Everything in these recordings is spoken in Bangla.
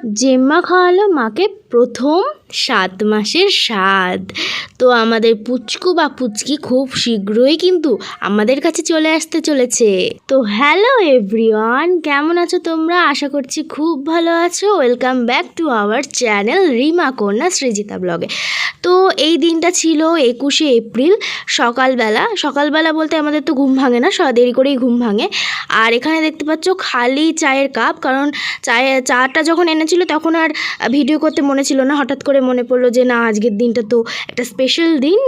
জেম্মা খাওয়ালো মাকে প্রথম 7 মাসের স্বাদ। তো আমাদের পুচকু বা পুচকি খুব শীঘ্রই কিন্তু আমাদের কাছে চলে আসতে চলেছে। তো হ্যালো এভরিওয়ান, কেমন আছো তোমরা? আশা করছি খুব ভালো আছো। Welcome back to our channel Rima কন্যা সৃজিতা ব্লগে। তো এই দিনটা ছিল 21শে এপ্রিল। সকালবেলা বলতে আমাদের তো ঘুম ভাঙে না, দেরি করেই ঘুম ভাঙে। আর এখানে দেখতে পাচ্ছ খালি চায়ের কাপ, কারণ চাটা যখন এনেছিল তখন আর ভিডিও করতে মনে ছিল না। হঠাৎ করে মনে পড়লো যে না, আজকের দিনটা তো একটা স্পেশাল দিন,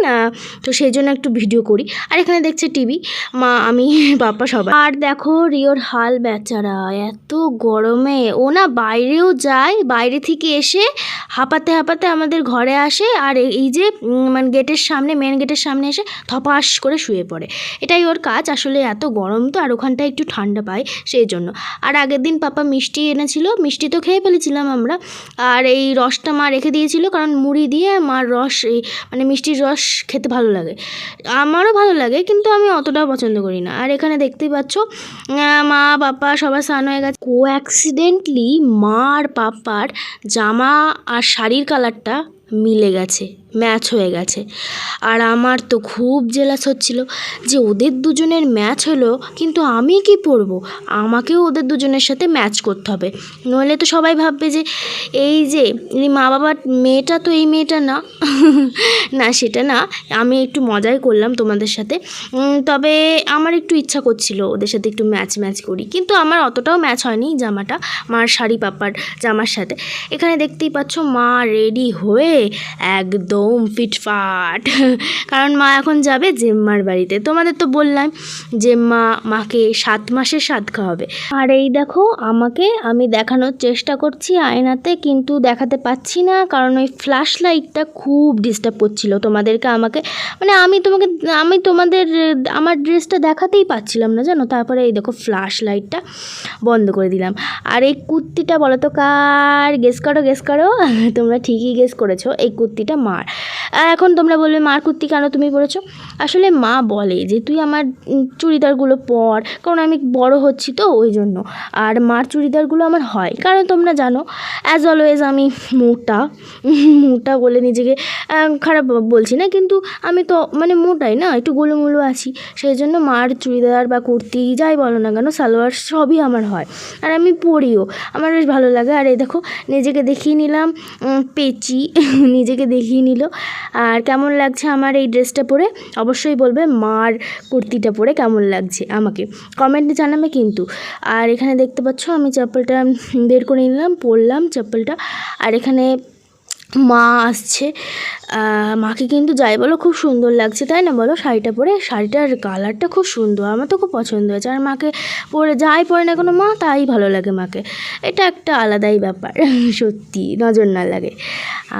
তো সেই জন্য একটু ভিডিও করি। আর এখানে দেখছে টিভি, মা, আমি, পাপা সবাই। আর দেখো রিওর হাল, বেচারা এত গরমে ও না বাইরেও যায়, বাইরে থেকে এসে হাঁপাতে হাঁপাতে আমাদের ঘরে আসে। আর এই যে মানে মেন গেটের সামনে এসে ধপাস করে শুয়ে পড়ে। এটাই ওর কাজ। আসলে এত গরম তো, আর ওখানটায় একটু ঠান্ডা পায় সেই জন্য। আর আগের দিন পাপা মিষ্টি এনেছিল, মিষ্টি তো খেয়ে ফেলেছিলাম আমরা। আর এই রসটা মা রেখে দিয়েছিল, কারণ মুড়ি দিয়ে মার রস, মানে মিষ্টির রস খেতে ভালো লাগে, আমারও ভালো লাগে, কিন্তু আমি অতটাও পছন্দ করি না। আর এখানে দেখতেই পাচ্ছ মা পাপা সবার স্নান হয়ে গেছে। কোঅ্যাক্সিডেন্টলি মা আর পাপার জামা আর শাড়ির কালারটা মিলে গেছে, ম্যাচ হয়ে গেছে। আর আমার তো খুব জেলাস হচ্ছিল যে ওদের দুজনের ম্যাচ হলো, কিন্তু আমি কি পরবো? আমাকেও ওদের দুজনের সাথে ম্যাচ করতে হবে, নইলে তো সবাই ভাববে যে এই যে মা বাবার মেয়েটা তো এই মেয়েটা না। না, সেটা না, আমি একটু মজাই করলাম তোমাদের সাথে। তবে আমার একটু ইচ্ছা করছিল ওদের সাথে একটু ম্যাচ করি, কিন্তু আমার অতটাও ম্যাচ হয়নি জামাটা মার শাড়ি পাপার জামার সাথে। এখানে দেখতেই পাচ্ছ মা রেডি হয়ে একদম ফিটফাট, কারণ মা এখন যাবে জেম্মার বাড়িতে। তোমাদের তো বললাম জেম্মা মাকে 7 মাসের স্বাদ খাওয়াবে। আর এই দেখো আমি দেখানোর চেষ্টা করছি আয়নাতে, কিন্তু দেখাতে পাচ্ছি না, কারণ ওই ফ্ল্যাশ লাইটটা খুব ডিস্টার্ব করছিল তোমাদেরকে, আমাকে, মানে আমি তোমাদের আমার ড্রেসটা দেখাতেই পাচ্ছিলাম না, জানো। তারপরে এই দেখো ফ্ল্যাশ লাইটটা বন্ধ করে দিলাম। আর এই কুর্তিটা বলো তো কার? গেস করো। তোমরা ঠিকই গেস করেছো, এই কুর্তিটা মার। এখন তোমরা বলবে মার কুর্তি কেন তুমি পরেছো? আসলে মা বলে যে তুই আমার চুড়িদারগুলো পর, কারণ আমি বড় হচ্ছি তো ওই জন্য। আর মার চুড়িদারগুলো আমার হয়, কারণ তোমরা জানো অ্যাজ অলওয়েজ আমি মোটা বলে নিজেকে খারাপ বলছি না, কিন্তু আমি তো মানে মোটাই না, একটু গোলুমুলু আছি। সেই জন্য মার চুড়িদার বা কুর্তি যাই বলো না কেন, সালোয়ার সবই আমার হয়, আর আমি পরিও, আমার বেশ ভালো লাগে। আর এই দেখো নিজেকে দেখিয়ে নিলাম, পেঁচি নিজেকে দেখিয়ে নিল। আর কেমন লাগছে আমার এই ড্রেসটা পরে অবশ্যই বলবে, মার কুর্তিটা পরে কেমন লাগছে আমাকে কমেন্টে জানাবে কিন্তু। আর এখানে দেখতে পাচ্ছ আমি চপ্পলটা বের করে নিলাম, পরলাম চপ্পলটা। আর এখানে মা আসছে, মাকে কিন্তু যাই বলো খুব সুন্দর লাগছে, তাই না বলো? শাড়িটা পরে, শাড়িটার কালারটা খুব সুন্দর, আমার তো খুব পছন্দ হয়েছে। আর মাকে যাই পরে না কোনো মা, তাই ভালো লাগে মাকে। এটা একটা আলাদাই ব্যাপার, সত্যি নজর না লাগে।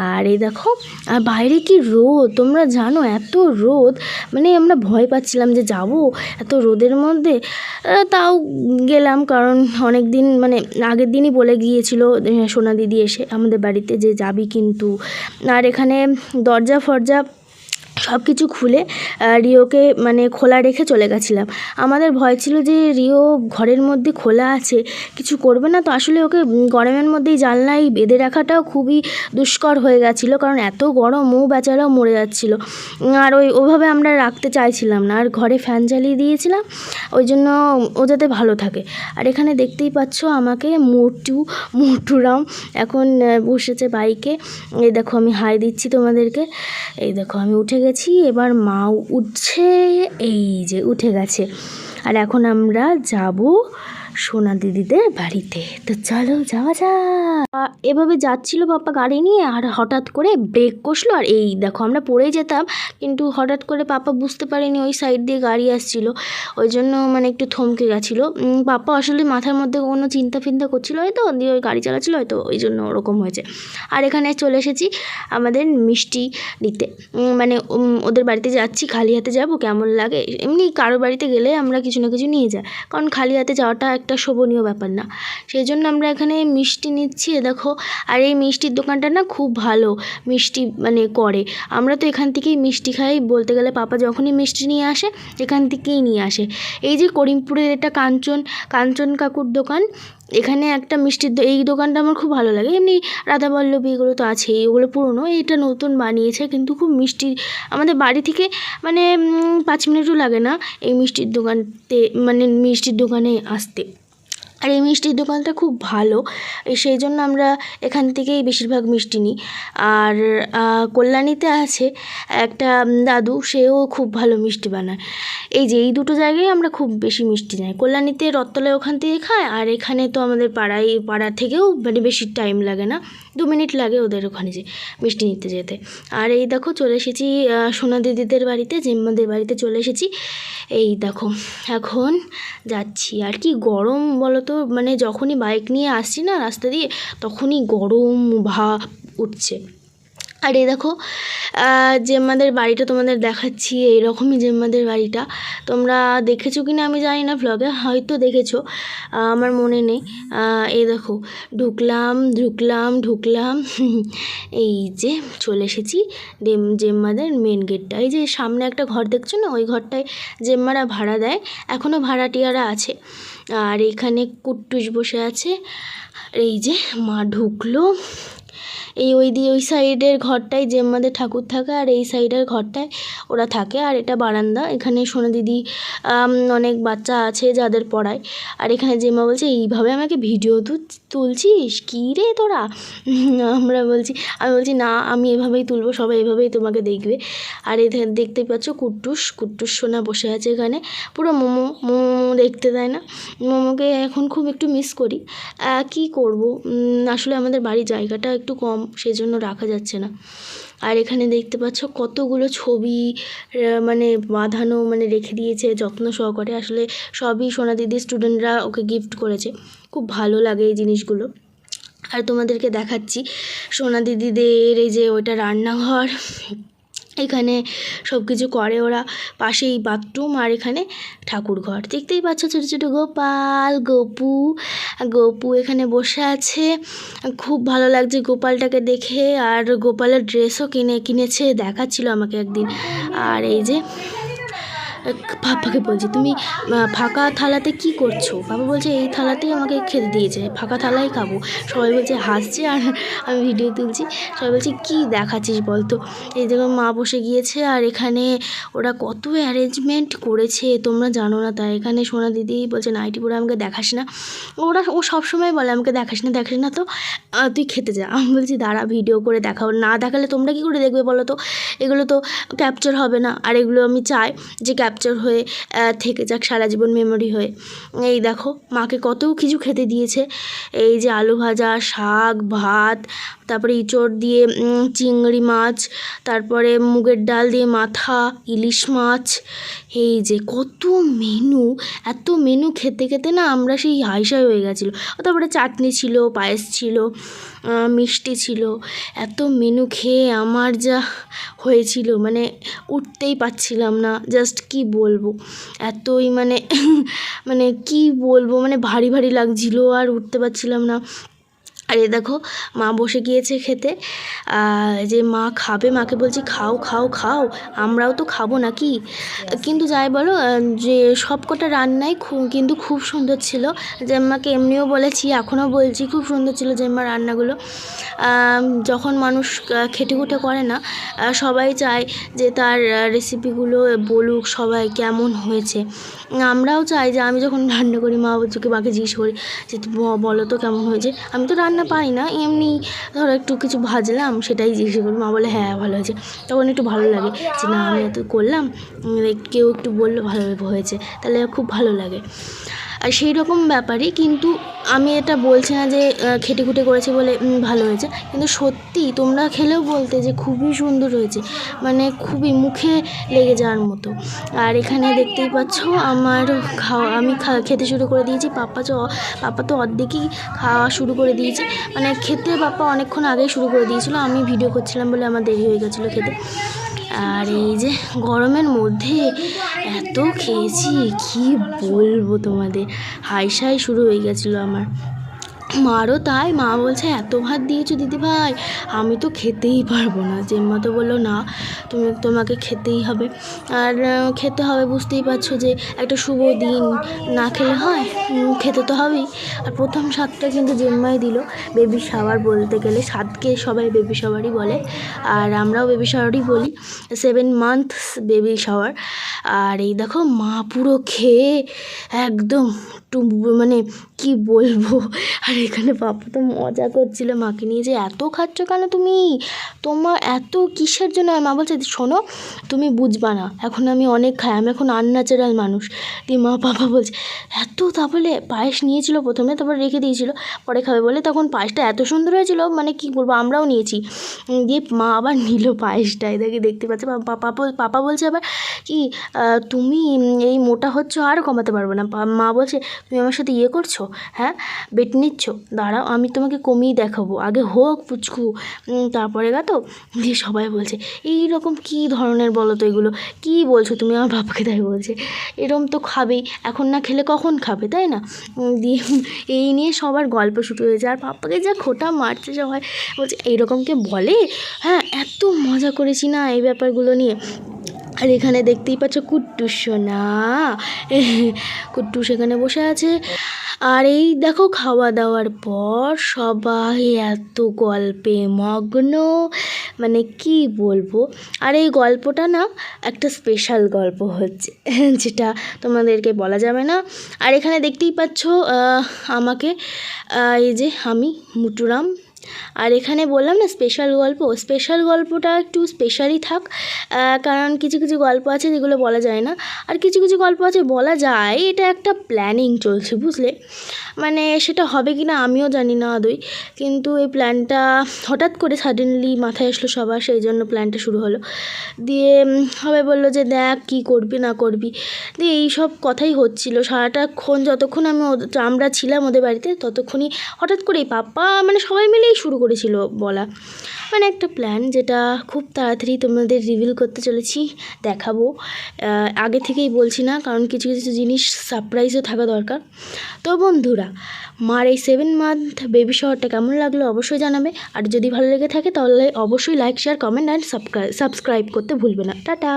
আর এই দেখো, আর বাইরে কি রোদ তোমরা জানো, এত রোদ, মানে আমরা ভয় পাচ্ছিলাম যে যাব এত রোদের মধ্যে। তাও গেলাম, কারণ অনেক দিন, মানে আগের দিনই বলে গিয়েছিল সোনা দিদি এসে আমাদের বাড়িতে যে যাবি কিন্তু। আর এখানে দরজা ফরজা সব কিছু খুলে রিওকে মানে খোলা রেখে চলে গেছিলাম। আমাদের ভয় ছিল যে রিও ঘরের মধ্যে খোলা আছে, কিছু করবে না তো। আসলে ওকে গরমের মধ্যেই জানলায় বেঁধে রাখাটাও খুবই দুষ্কর হয়ে গেছিলো, কারণ এত গরম, ও বেচারাও মরে যাচ্ছিলো। আর ওভাবে আমরা রাখতে চাইছিলাম না, আর ঘরে ফ্যান চালিয়ে দিয়েছিলাম, ওই জন্য ও যাতে ভালো থাকে। আর এখানে দেখতেই পাচ্ছ আমাকে মোটুরাম এখন বসেছে বাইকে। এই দেখো আমি হাই দিচ্ছি তোমাদেরকে, এই দেখো আমি উঠে গেছি। এবার মাও উঠছে, এই যে উঠে গেছে। আর এখন আমরা যাব সোনা দিদিদের বাড়িতে, তো চলো যাওয়া যাক। এভাবে যাচ্ছিল পাপা গাড়ি নিয়ে, আর হঠাৎ করে ব্রেক কষলো, আর এই দেখো আমরা পড়েই যেতাম, কিন্তু হঠাৎ করে পাপা বুঝতে পারেনি ওই সাইড দিয়ে গাড়ি আসছিল, ওই জন্য মানে একটু থমকে গেছিলো। পাপা আসলে মাথার মধ্যে কোনো চিন্তা করছিল হয়তো, দিয়ে ওই গাড়ি চালাচ্ছিল হয়তো, ওই জন্য ওরকম হয়েছে। আর এখানে চলে এসেছি আমাদের মিষ্টি নিতে, মানে ওদের বাড়িতে যাচ্ছি, খালি হাতে যাব, কেমন লাগে? এমনি কারোর বাড়িতে গেলে আমরা কিছু না কিছু নিয়ে যাই, কারণ খালি হাতে যাওয়াটা একটা শোভনীয় ব্যাপার না। সেই জন্য আমরা এখানে মিষ্টি নিচ্ছি। দেখো, আর এই মিষ্টির দোকানটা না খুব ভালো মিষ্টি মানে করে। আমরা তো এখান থেকেই মিষ্টি খাই, বলতে গেলে পাপা যখনই মিষ্টি নিয়ে আসে এখান থেকেই নিয়ে আসে। এই যে করিমপুরের এটা কাঞ্চন কাকুর দোকান, এখানে একটা মিষ্টির এই দোকানটা আমার খুব ভালো লাগে। এমনি রাধাবল্লভী এগুলো তো আছেই, ওগুলো পুরনো, এটা নতুন বানিয়েছে কিন্তু খুব মিষ্টি। আমাদের বাড়ি থেকে মানে 5 মিনিটও লাগে না এই মিষ্টির দোকানে আসতে। আর এই মিষ্টির দোকানটা খুব ভালো, সেই জন্য আমরা এখান থেকেই বেশিরভাগ মিষ্টি নিই। আর কল্যাণীতে আছে একটা দাদু, সেও খুব ভালো মিষ্টি বানায়। এই দুটো জায়গায় আমরা খুব বেশি মিষ্টি নেই। কল্যাণীতে রথতলায় ওখান থেকে খায়, আর এখানে তো আমাদের পাড়ার থেকেও মানে বেশি টাইম লাগে না, 2 মিনিট লাগে ওদের ওখানে যে মিষ্টি নিতে যেতে। আর এই দেখো চলে এসেছি সোনা দিদিদের বাড়িতে, জেম্মাদের বাড়িতে চলে এসেছি। এই দেখো এখন যাচ্ছি। আর কি গরম বলো তো, মানে যখনই বাইক নিয়ে আসছি না রাস্তা দিয়ে তখনই গরম ভাব উঠছে। আর এই দেখো জেম্মাদের বাড়িটা তোমাদের দেখাচ্ছি, এইরকমই জেম্মাদের বাড়িটা। তোমরা দেখেছো কি না আমি জানি না, ভ্লগে হয়তো দেখেছো, আমার মনে নেই। এই দেখো ঢুকলাম এই যে চলে এসেছি জেম্মাদের মেন গেটটা। এই যে সামনে একটা ঘর দেখছো না, ওই ঘরটায় জেম্মারা ভাড়া দেয়, এখনও ভাড়াটিয়ারা আছে। আর এখানে কুট্টুস বসে আছে। এই যে মা ঢুকলো, ওই সাইডের ঘরটায় জেম্মাদের ঠাকুর থাকে, আর এই সাইডের ঘরটায় ওরা থাকে। আর এটা বারান্দা, এখানে সোনা দিদি অনেক বাচ্চা আছে যাদের পড়ায়। আর এখানে জেম্মা বলছে এইভাবে আমাকে ভিডিও তুলছিস কী রে তোরা। আমি বলছি না, আমি এভাবেই তুলবো, সবাই এভাবেই তোমাকে দেখবে। আর এখানে দেখতেই পাচ্ছ কুট্টুস সোনা বসে আছে এখানে, পুরো মোমো দেখতে দেয় না। মোমোকে এখন খুব একটু মিস করি, কি করব, আসলে আমাদের বাড়ির জায়গাটা একটু কম, সেজন্য রাখা যাচ্ছে না। আর এখানে দেখতে পাচ্ছ কতগুলো ছবি মানে বাঁধানো, মানে রেখে দিয়েছে যত্ন সহকারে। আসলে সবই সোনা দিদির স্টুডেন্টরা ওকে গিফট করেছে, খুব ভালো লাগে এই জিনিসগুলো। আর তোমাদেরকে দেখাচ্ছি সোনা দিদিদের এই যে ওইটা রান্নাঘর, এখানে সব কিছু করে ওরা, পাশেই বাথরুম, আর এখানে ঠাকুর ঘর। দেখতেই পাচ্ছ ছোটো ছোটো গপু এখানে বসে আছে, খুব ভালো লাগছে গোপালটাকে দেখে। আর গোপালের ড্রেসও কিনেছে, দেখাচ্ছিল আমাকে একদিন। আর এই যে পাপাকে বলছি তুমি ফাঁকা থালাতে কি করছো, বাবা বলছে এই থালাতেই আমাকে খেতে দিয়েছে, ফাঁকা থালাই খাবো। সবাই বলছে হাসছে, আর আমি ভিডিও তুলছি, সবাই বলছে কী দেখাচ্ছিস বলতো। এই দেখো মা বসে গিয়েছে, আর এখানে ওরা কত অ্যারেঞ্জমেন্ট করেছে তোমরা জানো না। তাই এখানে সোনা দিদি বলছে নাইটি পরে আমাকে দেখাস না, ও সবসময় বলে আমাকে দেখাস না, তো তুই খেতে যা। আমি বলছি দাঁড়া ভিডিও করে দেখাবো, না দেখালে তোমরা কী করে দেখবে বলো তো, এগুলো তো ক্যাপচার হবে না। আর এগুলো আমি চাই যে ক্যাপচার হয়ে থেকে যাক সারা জীবন মেমোরি হয়ে। এই দেখো মাকে কত কিছু খেতে দিয়েছে, এই যে আলু ভাজা, শাক, ভাত, তারপরে ইঁচড় দিয়ে চিংড়ি মাছ, তারপরে মুগের ডাল দিয়ে মাথা, ইলিশ মাছ, এই যে কত মেনু। এত মেনু খেতে খেতে না আমরা সেই হাইসাই হয়ে গেছিলো। তারপরে চাটনি ছিল, পায়েস ছিল, মিষ্টি ছিল, এত মেনু খেয়ে আমার যা হয়েছিল মানে উঠতেই পারছিলাম না, জাস্ট কি বলবো, এতই মানে কি বলবো, মানে ভারী ভারী লাগছিলো আর উঠতে পারছিলাম না। আর এ দেখো মা বসে গিয়েছে খেতে, যে মা খাবে, মাকে বলছি খাও খাও খাও, আমরাও তো খাবো নাকি। কিন্তু যাই বলো যে সব কটা রান্নাই কিন্তু খুব সুন্দর ছিল। জেম্মাকে এমনিও বলেছি, এখনও বলছি, খুব সুন্দর ছিল জেম্মার রান্নাগুলো। যখন মানুষ খেটেখুটে করে না, সবাই চায় যে তার রেসিপিগুলো বলুক সবাই কেমন হয়েছে। আমরাও চাই যে আমি যখন রান্না করি মাকে জিজ্ঞেস করি যে বলো তো কেমন হয়েছে। আমি তো রান্না পারি না, এমনি ধরো একটু কিছু ভাজলাম সেটাই জিজ্ঞেস করি, মা বলে হ্যাঁ ভালো হয়েছে, তখন একটু ভালো লাগে যে না আমি এত করলাম, কেউ একটু বললো ভালো হয়েছে, তাহলে খুব ভালো লাগে। আর সেই রকম ব্যাপারই, কিন্তু আমি এটা বলছি না যে খেটেখুটে করেছে বলে ভালো হয়েছে, কিন্তু সত্যি তোমরা খেলেও বলতে যে খুবই সুন্দর হয়েছে, মানে খুবই মুখে লেগে যাওয়ার মতো। আর এখানে দেখতেই পাচ্ছ আমার আমি খেতে শুরু করে দিয়েছি, পাপা তো অর্ধেকই খাওয়া শুরু করে দিয়েছে, মানে খেতে পাপা অনেকক্ষণ আগেই শুরু করে দিয়েছিলো, আমি ভিডিও করছিলাম বলে আমার দেরি হয়ে গেছিলো খেতে। আর এই যে গরমের মধ্যে এত খেয়েছি কি বলবো তোমাদের, হাইসাই শুরু হয়ে গেছিলো আমার। মারও তাই, মা বলছে এত ভাত দিয়েছো দিদিভাই, আমি তো খেতেই পারবো না। জেম্মা তো বললো না, তোমাকে খেতেই হবে। আর খেতে হবে, বুঝতেই পারছো যে একটা শুভ দিন, না খেলে হয়, খেতে তো হবেই। আর প্রথম স্বাদটা কিন্তু জেম্মাই দিল। বেবি শাওয়ার বলতে গেলে স্বাদকে সবাই বেবি শাওয়ারই বলে, আর আমরাও বেবি শাওয়ারই বলি, 7 মান্থস বেবি শাওয়ার। আর এই দেখো মা পুরো খেয়ে একদম মানে কি বলবো। আর এখানে পাপা তো মজা করছিল মাকে নিয়ে, যে এত খাচ্ছ কেন তুমি, তোমার এত কিসের জন্য। আর মা বলছে শোনো, তুমি বুঝবা না, এখন আমি অনেক খাই, আমি এখন আনন্যাচারাল মানুষ। দিয়ে মা পাপা বলছে এত, তাহলে পায়েস নিয়েছিল প্রথমে, তারপর রেখে দিয়েছিল পরে খাবে বলে, তখন পায়েসটা এত সুন্দর হয়েছিল, মানে কি বলবো, আমরাও নিয়েছি। দিয়ে মা আবার নিল পায়েসটা, এদিকে দেখতে পাচ্ছে। পাপা বলছে আবার কি তুমি এই মোটা হচ্ছ, আর কমাতে পারবো না। মা বলছে তুমি আমার সাথে ইয়ে করছো, হ্যাঁ বেট নিচ্ছ, দাঁড়াও আমি তোমাকে কমিয়ে দেখাবো, আগে হোক পুচকু, তারপরে গা তো। দিয়ে সবাই বলছে এই রকম কী ধরনের বলো তো এগুলো, কী বলছো তুমি, আমার বাবাকে তাই বলছে, এরকম তো খাবেই, এখন না খেলে কখন খাবে, তাই না। দিয়ে এই নিয়ে সবার গল্প শুরু হয়েছে, আর পাপাকে যা খোঁটা মারছে সবাই, বলছে এইরকমকে বলে, হ্যাঁ এত মজা করেছি না এই ব্যাপারগুলো নিয়ে। আর এখানে দেখতেই পাচ্ছ কুট্টুস সোনা, কুট্টুস এখানে বসে আছে। আর এই দেখো খাওয়া দাওয়ার পর সবাই এত গল্পে মগ্ন, মানে কি বলবো। আর এই গল্পটা না একটা স্পেশাল গল্প হচ্ছে, যেটা তোমাদেরকে বলা যাবে না। আর এখানে দেখতেই পাচ্ছ আমাকে, এই যে আমি মুটুরাম। আর এখানে বললাম না স্পেশাল গল্পটা একটু স্পেশালই থাক, কারণ কিছু কিছু গল্প আছে যেগুলো বলা যায় না, আর কিছু কিছু গল্প আছে বলা যায়। এটা একটা প্ল্যানিং চলছে, বুঝলে, মানে সেটা হবে কি না আমিও জানি না আদৌ, কিন্তু এই প্ল্যানটা হঠাৎ করে সাডেনলি মাথায় আসলো সবার, সেই জন্য প্ল্যানটা শুরু হলো। দিয়ে সবাই বললো যে দেখ কী করবি না করবি। দিয়ে এই সব কথাই হচ্ছিল সারাটাক্ষণ, যতক্ষণ আমরা ছিলাম ওদের বাড়িতে, ততক্ষণই হঠাৎ করেই পাপা মানে সবাই মিলেই শুরু করেছিল বলা, মানে একটা প্ল্যান, যেটা খুব তাড়াতাড়ি তোমাদের রিভিল করতে চলেছি, দেখাবো। আগে থেকেই বলছি না, কারণ কিছু কিছু জিনিস সারপ্রাইজও থাকা দরকার। তো বন্ধুরা, মার এই 7 মান্থ বেবি শাওয়ারটা কেমন লাগলো অবশ্যই জানাবে, আর যদি ভালো লেগে থাকে তাহলে অবশ্যই like share comment and subscribe করতে ভুলবে না। টাটা।